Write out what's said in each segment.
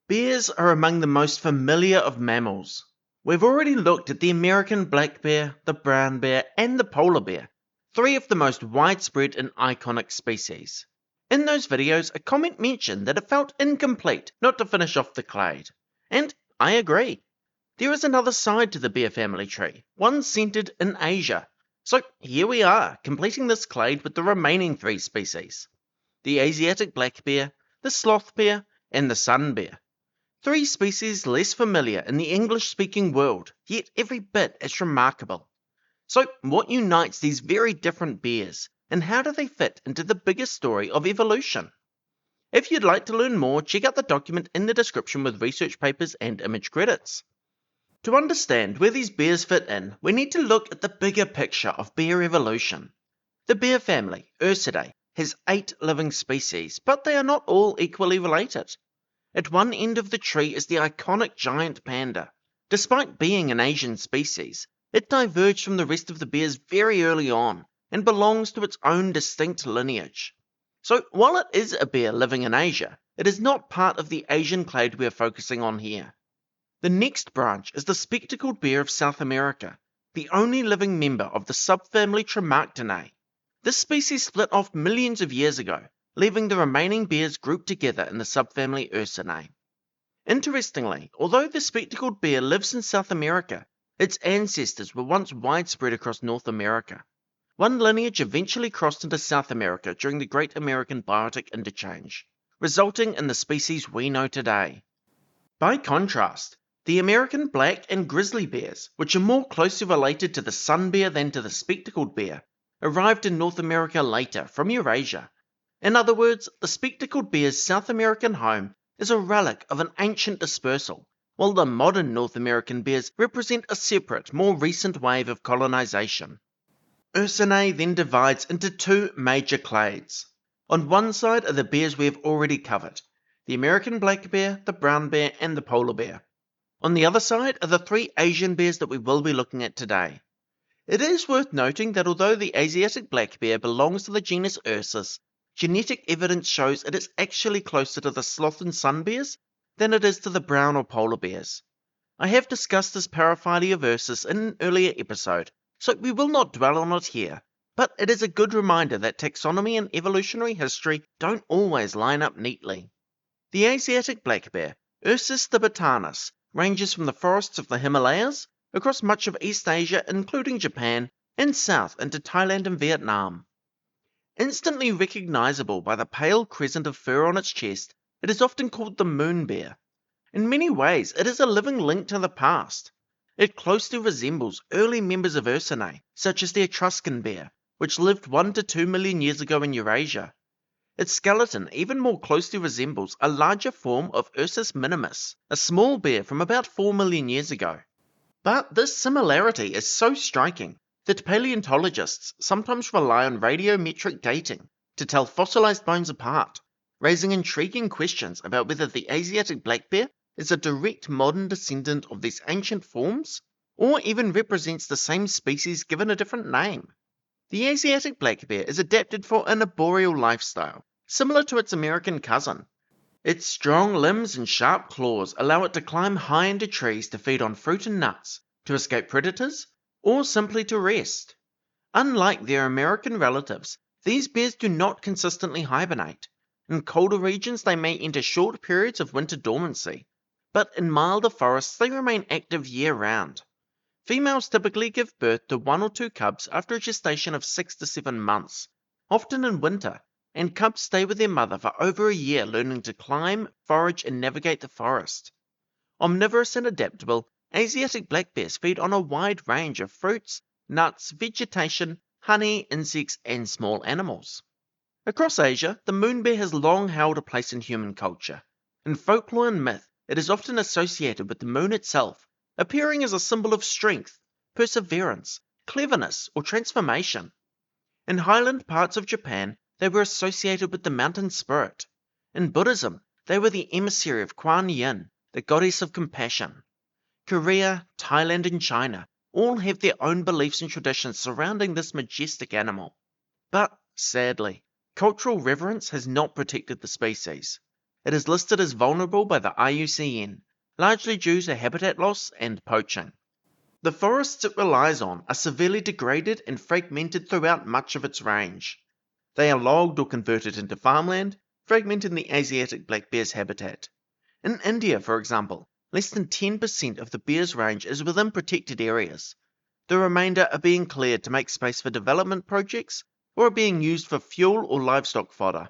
Bears are among the most familiar of mammals. We've already looked at the American black bear, the brown bear, and the polar bear, three of the most widespread and iconic species. In those videos, a comment mentioned that it felt incomplete not to finish off the clade. And I agree. There is another side to the bear family tree, one centered in Asia. So here we are, completing this clade with the remaining three species. The Asiatic black bear, the sloth bear, and the sun bear. Three species less familiar in the English-speaking world, yet every bit as remarkable. So what unites these very different bears, and how do they fit into the bigger story of evolution? If you'd like to learn more, check out the document in the description with research papers and image credits. To understand where these bears fit in, we need to look at the bigger picture of bear evolution. The bear family, Ursidae, has 8 living species, but they are not all equally related. At one end of the tree is the iconic giant panda. Despite being an Asian species, it diverged from the rest of the bears very early on and belongs to its own distinct lineage. So while it is a bear living in Asia, it is not part of the Asian clade we are focusing on here. The next branch is the spectacled bear of South America, the only living member of the subfamily Timecodes. This species split off millions of years ago, leaving the remaining bears grouped together in the subfamily Ursinae. Interestingly, although the spectacled bear lives in South America, its ancestors were once widespread across North America. One lineage eventually crossed into South America during the Great American Biotic Interchange, resulting in the species we know today. By contrast, the American black and grizzly bears, which are more closely related to the sun bear than to the spectacled bear, arrived in North America later from Eurasia. In other words, the spectacled bear's South American home is a relic of an ancient dispersal, while the modern North American bears represent a separate, more recent wave of colonization. Ursinae then divides into two major clades. On one side are the bears we have already covered, the American black bear, the brown bear, and the polar bear. On the other side are the three Asian bears that we will be looking at today. It is worth noting that although the Asiatic black bear belongs to the genus Ursus, genetic evidence shows it is actually closer to the sloth and sun bears than it is to the brown or polar bears. I have discussed this paraphyly of Ursus in an earlier episode, so we will not dwell on it here, but it is a good reminder that taxonomy and evolutionary history don't always line up neatly. The Asiatic black bear, Ursus thibetanus, ranges from the forests of the Himalayas across much of East Asia, including Japan, and south into Thailand and Vietnam. Instantly recognizable by the pale crescent of fur on its chest, it is often called the moon bear. In many ways, it is a living link to the past. It closely resembles early members of Ursinae, such as the Etruscan bear, which lived 1 to 2 million years ago in Eurasia. Its skeleton even more closely resembles a larger form of Ursus minimus, a small bear from about 4 million years ago. But this similarity is so striking that paleontologists sometimes rely on radiometric dating to tell fossilized bones apart, raising intriguing questions about whether the Asiatic black bear is a direct modern descendant of these ancient forms, or even represents the same species given a different name. The Asiatic black bear is adapted for an arboreal lifestyle, similar to its American cousin. Its strong limbs and sharp claws allow it to climb high into trees to feed on fruit and nuts, to escape predators, or simply to rest. Unlike their American relatives, these bears do not consistently hibernate. In colder regions, they may enter short periods of winter dormancy, but in milder forests, they remain active year-round. Females typically give birth to 1 or 2 cubs after a gestation of 6 to 7 months, often in winter, and cubs stay with their mother for over a year learning to climb, forage, and navigate the forest. Omnivorous and adaptable, Asiatic black bears feed on a wide range of fruits, nuts, vegetation, honey, insects, and small animals. Across Asia, the moon bear has long held a place in human culture. In folklore and myth, it is often associated with the moon itself, appearing as a symbol of strength, perseverance, cleverness, or transformation. In highland parts of Japan, they were associated with the mountain spirit. In Buddhism, they were the emissary of Kuan Yin, the goddess of compassion. Korea, Thailand, and China all have their own beliefs and traditions surrounding this majestic animal. But, sadly, cultural reverence has not protected the species. It is listed as vulnerable by the IUCN, largely due to habitat loss and poaching. The forests it relies on are severely degraded and fragmented throughout much of its range. They are logged or converted into farmland, fragmenting the Asiatic black bear's habitat. In India, for example, less than 10% of the bear's range is within protected areas. The remainder are being cleared to make space for development projects or are being used for fuel or livestock fodder.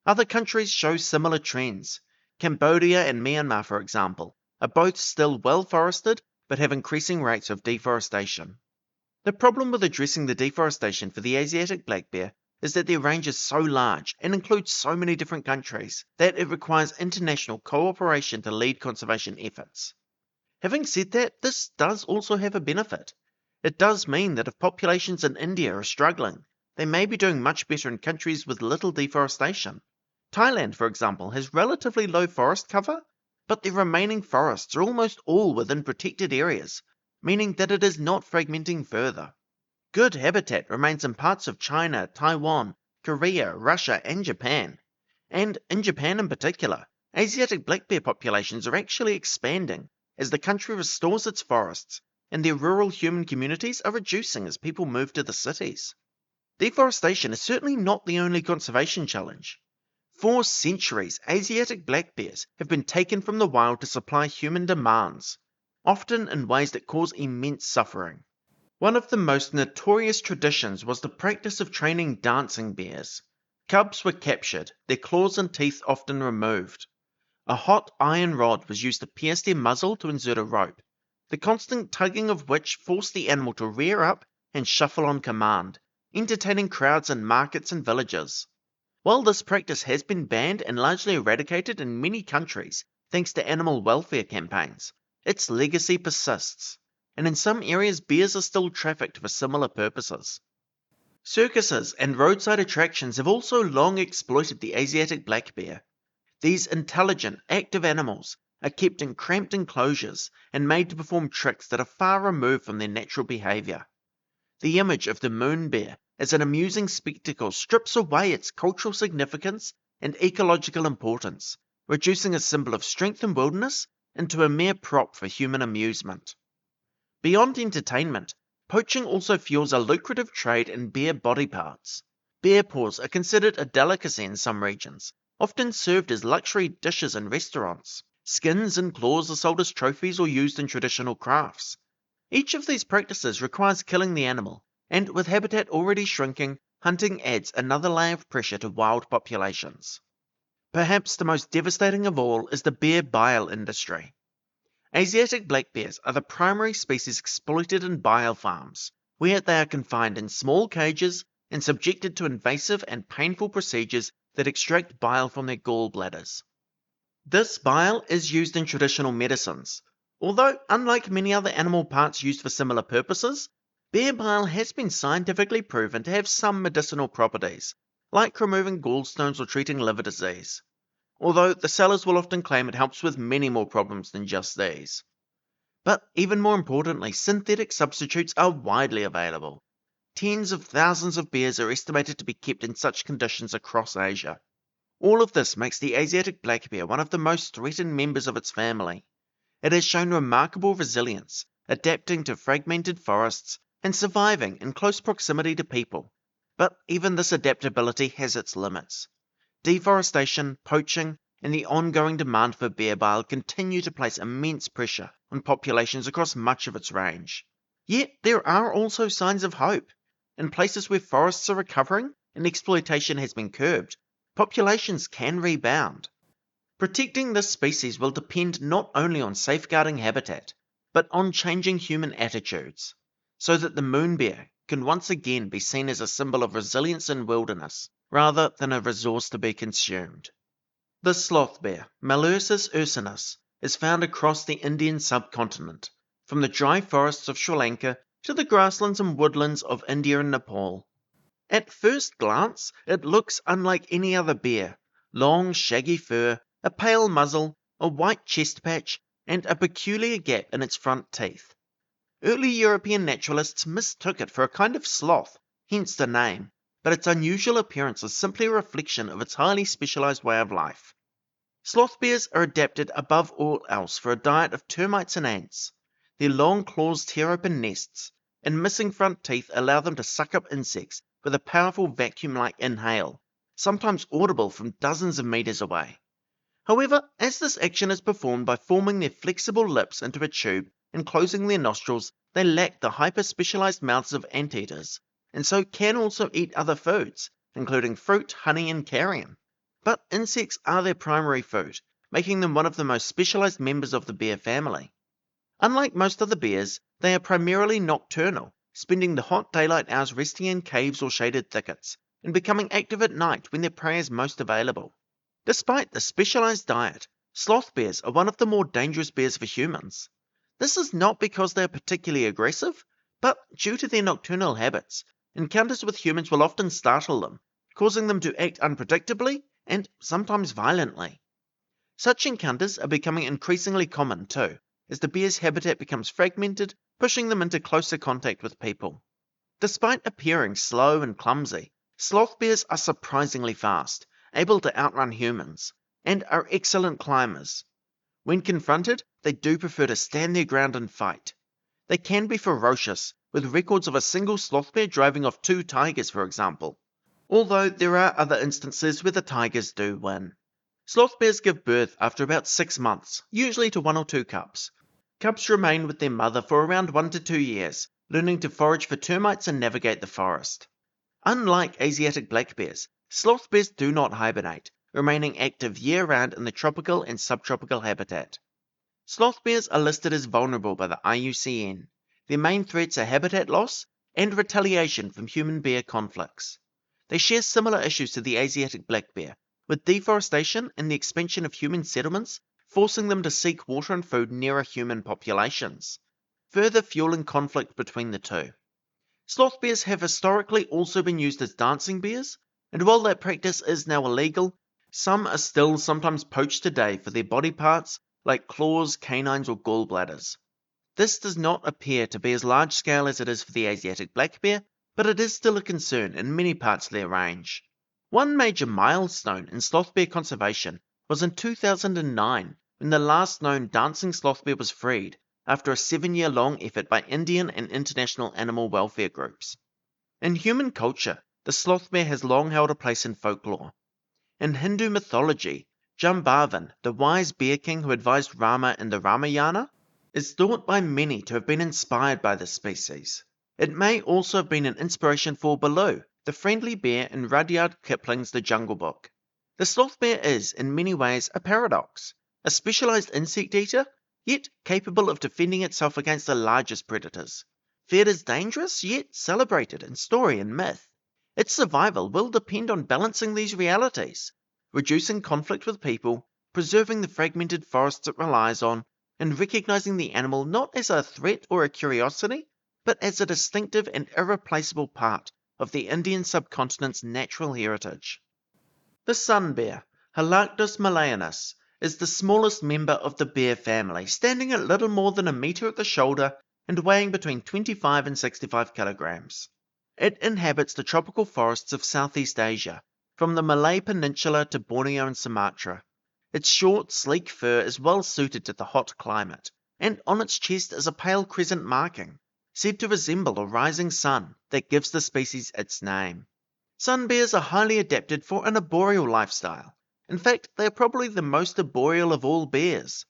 Other countries show similar trends. Cambodia and Myanmar, for example, are both still well forested but have increasing rates of deforestation. The problem with addressing the deforestation for the Asiatic black bear is that their range is so large and includes so many different countries that it requires international cooperation to lead conservation efforts. Having said that, this does also have a benefit. It does mean that if populations in India are struggling, they may be doing much better in countries with little deforestation. Thailand, for example, has relatively low forest cover, but the remaining forests are almost all within protected areas, meaning that it is not fragmenting further. Good habitat remains in parts of China, Taiwan, Korea, Russia, and Japan. And in Japan in particular, Asiatic black bear populations are actually expanding as the country restores its forests, and their rural human communities are reducing as people move to the cities. Deforestation is certainly not the only conservation challenge. For centuries, Asiatic black bears have been taken from the wild to supply human demands, often in ways that cause immense suffering. One of the most notorious traditions was the practice of training dancing bears. Cubs were captured, their claws and teeth often removed. A hot iron rod was used to pierce their muzzle to insert a rope, the constant tugging of which forced the animal to rear up and shuffle on command, entertaining crowds in markets and villages. While this practice has been banned and largely eradicated in many countries thanks to animal welfare campaigns, its legacy persists, and in some areas bears are still trafficked for similar purposes. Circuses and roadside attractions have also long exploited the Asiatic black bear. These intelligent, active animals are kept in cramped enclosures and made to perform tricks that are far removed from their natural behavior. The image of the moon bear as an amusing spectacle strips away its cultural significance and ecological importance, reducing a symbol of strength and wilderness into a mere prop for human amusement. Beyond entertainment, poaching also fuels a lucrative trade in bear body parts. Bear paws are considered a delicacy in some regions, often served as luxury dishes in restaurants. Skins and claws are sold as trophies or used in traditional crafts. Each of these practices requires killing the animal, and with habitat already shrinking, hunting adds another layer of pressure to wild populations. Perhaps the most devastating of all is the bear bile industry. Asiatic black bears are the primary species exploited in bile farms, where they are confined in small cages and subjected to invasive and painful procedures that extract bile from their gallbladders. This bile is used in traditional medicines, although unlike many other animal parts used for similar purposes, bear bile has been scientifically proven to have some medicinal properties, like removing gallstones or treating liver disease. Although the sellers will often claim it helps with many more problems than just these. But even more importantly, synthetic substitutes are widely available. Tens of thousands of bears are estimated to be kept in such conditions across Asia. All of this makes the Asiatic black bear one of the most threatened members of its family. It has shown remarkable resilience, adapting to fragmented forests and surviving in close proximity to people. But even this adaptability has its limits. Deforestation, poaching, and the ongoing demand for bear bile continue to place immense pressure on populations across much of its range. Yet there are also signs of hope. In places where forests are recovering and exploitation has been curbed, populations can rebound. Protecting this species will depend not only on safeguarding habitat, but on changing human attitudes, so that the moon bear can once again be seen as a symbol of resilience in wilderness, rather than a resource to be consumed. The sloth bear, Melursus ursinus, is found across the Indian subcontinent, from the dry forests of Sri Lanka to the grasslands and woodlands of India and Nepal. At first glance, it looks unlike any other bear: long, shaggy fur, a pale muzzle, a white chest patch, and a peculiar gap in its front teeth. Early European naturalists mistook it for a kind of sloth, hence the name, but its unusual appearance is simply a reflection of its highly specialized way of life. Sloth bears are adapted above all else for a diet of termites and ants. Their long claws tear open nests, and missing front teeth allow them to suck up insects with a powerful vacuum-like inhale, sometimes audible from dozens of meters away. However, as this action is performed by forming their flexible lips into a tube and closing their nostrils, they lack the hyper-specialized mouths of anteaters, and so can also eat other foods, including fruit, honey, and carrion. But insects are their primary food, making them one of the most specialized members of the bear family. Unlike most other bears, they are primarily nocturnal, spending the hot daylight hours resting in caves or shaded thickets, and becoming active at night when their prey is most available. Despite the specialized diet, sloth bears are one of the more dangerous bears for humans. This is not because they are particularly aggressive, but due to their nocturnal habits. Encounters with humans will often startle them, causing them to act unpredictably and sometimes violently. Such encounters are becoming increasingly common too, as the bear's habitat becomes fragmented, pushing them into closer contact with people. Despite appearing slow and clumsy, sloth bears are surprisingly fast, able to outrun humans, and are excellent climbers. When confronted, they do prefer to stand their ground and fight. They can be ferocious, with records of a single sloth bear driving off 2 tigers, for example. Although there are other instances where the tigers do win. Sloth bears give birth after about 6 months, usually to 1 or 2 cubs. Cubs remain with their mother for around 1 to 2 years, learning to forage for termites and navigate the forest. Unlike Asiatic black bears, sloth bears do not hibernate, remaining active year-round in the tropical and subtropical habitat. Sloth bears are listed as vulnerable by the IUCN. Their main threats are habitat loss and retaliation from human-bear conflicts. They share similar issues to the Asiatic black bear, with deforestation and the expansion of human settlements forcing them to seek water and food nearer human populations, further fueling conflict between the two. Sloth bears have historically also been used as dancing bears, and while that practice is now illegal, some are still sometimes poached today for their body parts like claws, canines, or gallbladders. This does not appear to be as large scale as it is for the Asiatic black bear, but it is still a concern in many parts of their range. One major milestone in sloth bear conservation was in 2009, when the last known dancing sloth bear was freed, after a 7-year-long effort by Indian and international animal welfare groups. In human culture, the sloth bear has long held a place in folklore. In Hindu mythology, Jambavan, the wise bear king who advised Rama in the Ramayana, is thought by many to have been inspired by this species. It may also have been an inspiration for Baloo, the friendly bear in Rudyard Kipling's The Jungle Book. The sloth bear is, in many ways, a paradox, a specialized insect eater, yet capable of defending itself against the largest predators. Feared as dangerous, yet celebrated in story and myth. Its survival will depend on balancing these realities, reducing conflict with people, preserving the fragmented forests it relies on, and recognizing the animal not as a threat or a curiosity, but as a distinctive and irreplaceable part of the Indian subcontinent's natural heritage. The sun bear, Helarctos malayanus, is the smallest member of the bear family, standing at little more than a meter at the shoulder and weighing between 25 and 65 kilograms. It inhabits the tropical forests of Southeast Asia, from the Malay Peninsula to Borneo and Sumatra. Its short, sleek fur is well suited to the hot climate, and on its chest is a pale crescent marking, said to resemble a rising sun, that gives the species its name. Sun bears are highly adapted for an arboreal lifestyle. In fact, they are probably the most arboreal of all bears.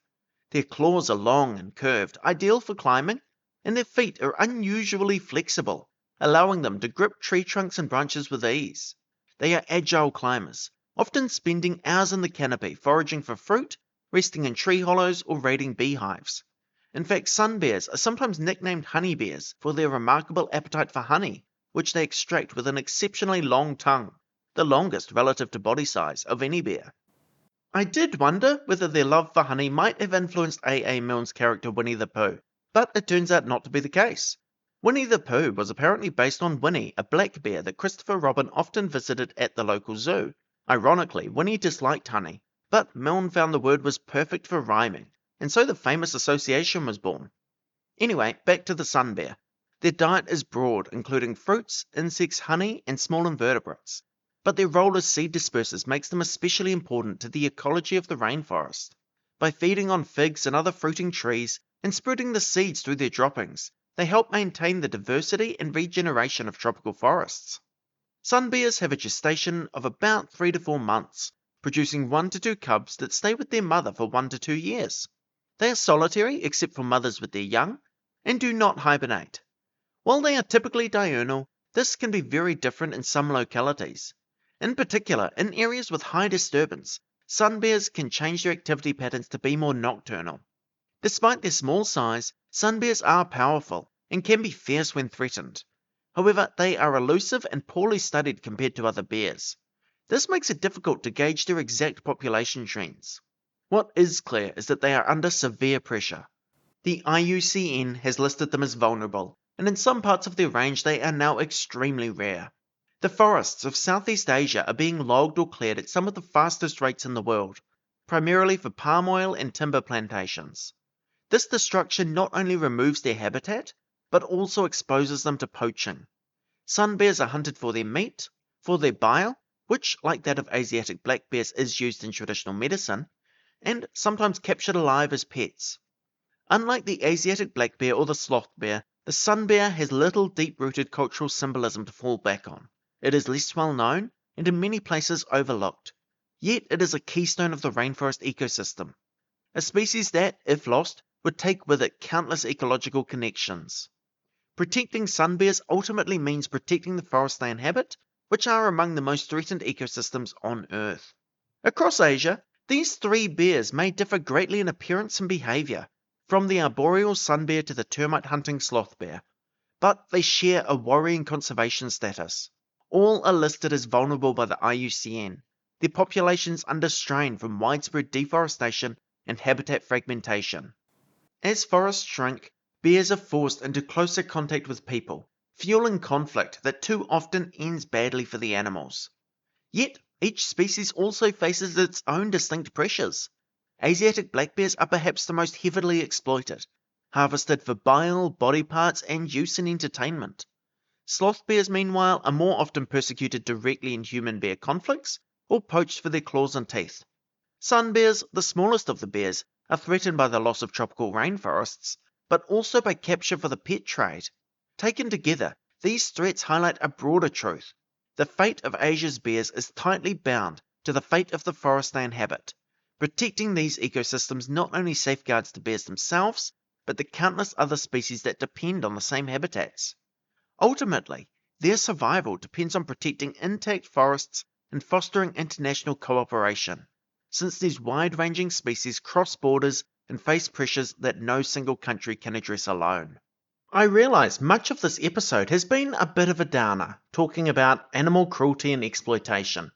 Their claws are long and curved, ideal for climbing, and their feet are unusually flexible, allowing them to grip tree trunks and branches with ease. They are agile climbers, often spending hours in the canopy foraging for fruit, resting in tree hollows, or raiding beehives. In fact, sun bears are sometimes nicknamed honey bears for their remarkable appetite for honey, which they extract with an exceptionally long tongue, the longest relative to body size of any bear. I did wonder whether their love for honey might have influenced A. A. Milne's character Winnie the Pooh, but it turns out not to be the case. Winnie the Pooh was apparently based on Winnie, a black bear that Christopher Robin often visited at the local zoo. Ironically, Winnie disliked honey, but Milne found the word was perfect for rhyming, and so the famous association was born. Anyway, back to the sun bear. Their diet is broad, including fruits, insects, honey, and small invertebrates. but their role as seed dispersers makes them especially important to the ecology of the rainforest. By feeding on figs and other fruiting trees and spreading the seeds through their droppings, they help maintain the diversity and regeneration of tropical forests. Sun bears have a gestation of about 3 to 4 months, producing 1 to 2 cubs that stay with their mother for 1 to 2 years. They are solitary except for mothers with their young, and do not hibernate. While they are typically diurnal, this can be very different in some localities. In particular, in areas with high disturbance, sun bears can change their activity patterns to be more nocturnal. Despite their small size, sun bears are powerful and can be fierce when threatened. However, they are elusive and poorly studied compared to other bears. This makes it difficult to gauge their exact population trends. What is clear is that they are under severe pressure. The IUCN has listed them as vulnerable, and in some parts of their range they are now extremely rare. The forests of Southeast Asia are being logged or cleared at some of the fastest rates in the world, primarily for palm oil and timber plantations. This destruction not only removes their habitat, but also exposes them to poaching. Sun bears are hunted for their meat, for their bile, which, like that of Asiatic black bears, is used in traditional medicine, and sometimes captured alive as pets. Unlike the Asiatic black bear or the sloth bear, the sun bear has little deep-rooted cultural symbolism to fall back on. It is less well known, and in many places overlooked. Yet it is a keystone of the rainforest ecosystem. A species that, if lost, would take with it countless ecological connections. Protecting sun bears ultimately means protecting the forests they inhabit, which are among the most threatened ecosystems on Earth. Across Asia, these 3 bears may differ greatly in appearance and behavior, from the arboreal sun bear to the termite-hunting sloth bear, but they share a worrying conservation status. All are listed as vulnerable by the IUCN, their populations under strain from widespread deforestation and habitat fragmentation. As forests shrink, bears are forced into closer contact with people, fueling conflict that too often ends badly for the animals. Yet, each species also faces its own distinct pressures. Asiatic black bears are perhaps the most heavily exploited, harvested for bile, body parts, and use in entertainment. Sloth bears, meanwhile, are more often persecuted directly in human-bear conflicts or poached for their claws and teeth. Sun bears, the smallest of the bears, are threatened by the loss of tropical rainforests, but also by capture for the pet trade. Taken together, these threats highlight a broader truth. The fate of Asia's bears is tightly bound to the fate of the forest they inhabit. Protecting these ecosystems not only safeguards the bears themselves, but the countless other species that depend on the same habitats. Ultimately, their survival depends on protecting intact forests and fostering international cooperation, since these wide-ranging species cross borders and face pressures that no single country can address alone. I realise much of this episode has been a bit of a downer, talking about animal cruelty and exploitation.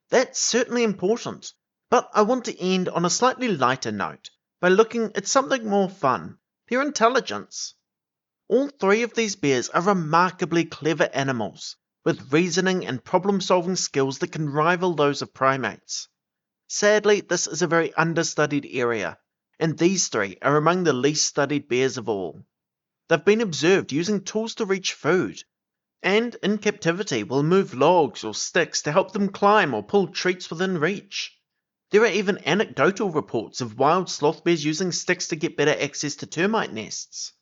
That's certainly important, but I want to end on a slightly lighter note by looking at something more fun: their intelligence. All 3 of these bears are remarkably clever animals, with reasoning and problem-solving skills that can rival those of primates. Sadly, this is a very understudied area, and these 3 are among the least studied bears of all. They've been observed using tools to reach food, and in captivity will move logs or sticks to help them climb or pull treats within reach. There are even anecdotal reports of wild sloth bears using sticks to get better access to termite nests.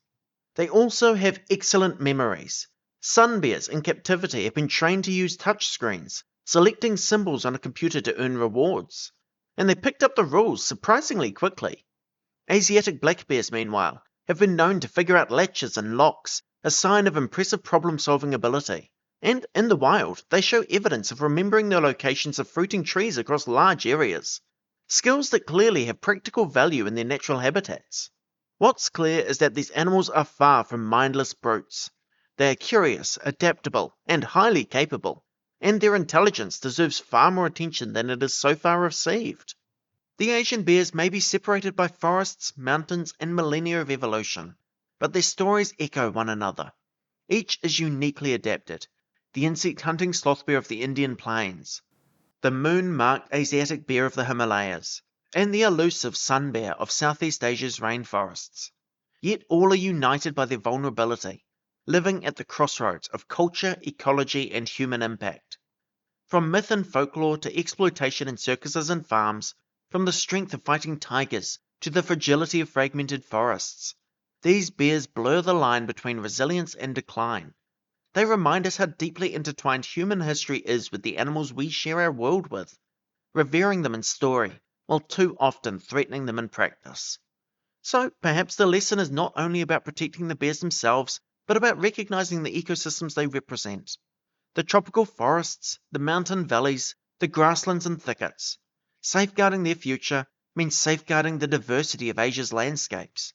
They also have excellent memories. Sun bears in captivity have been trained to use touchscreens, selecting symbols on a computer to earn rewards, and they picked up the rules surprisingly quickly. Asiatic black bears, meanwhile, have been known to figure out latches and locks, a sign of impressive problem-solving ability. And in the wild, they show evidence of remembering the locations of fruiting trees across large areas, skills that clearly have practical value in their natural habitats. What's clear is that these animals are far from mindless brutes. They are curious, adaptable, and highly capable, and their intelligence deserves far more attention than it has so far received. The Asian bears may be separated by forests, mountains, and millennia of evolution, but their stories echo one another. Each is uniquely adapted: the insect-hunting sloth bear of the Indian plains, the moon-marked Asiatic bear of the Himalayas, and the elusive sun bear of Southeast Asia's rainforests. Yet all are united by their vulnerability, living at the crossroads of culture, ecology, and human impact. From myth and folklore to exploitation in circuses and farms, from the strength of fighting tigers to the fragility of fragmented forests, these bears blur the line between resilience and decline. They remind us how deeply intertwined human history is with the animals we share our world with, revering them in story, while too often threatening them in practice. So perhaps the lesson is not only about protecting the bears themselves, but about recognizing the ecosystems they represent. The tropical forests, the mountain valleys, the grasslands and thickets. Safeguarding their future means safeguarding the diversity of Asia's landscapes.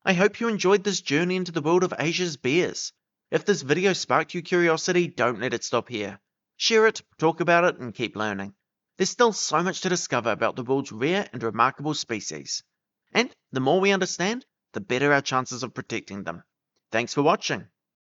I hope you enjoyed this journey into the world of Asia's bears. If this video sparked your curiosity, don't let it stop here. Share it, talk about it, and keep learning. There's still so much to discover about the world's rare and remarkable species. And the more we understand, the better our chances of protecting them. Thanks for watching.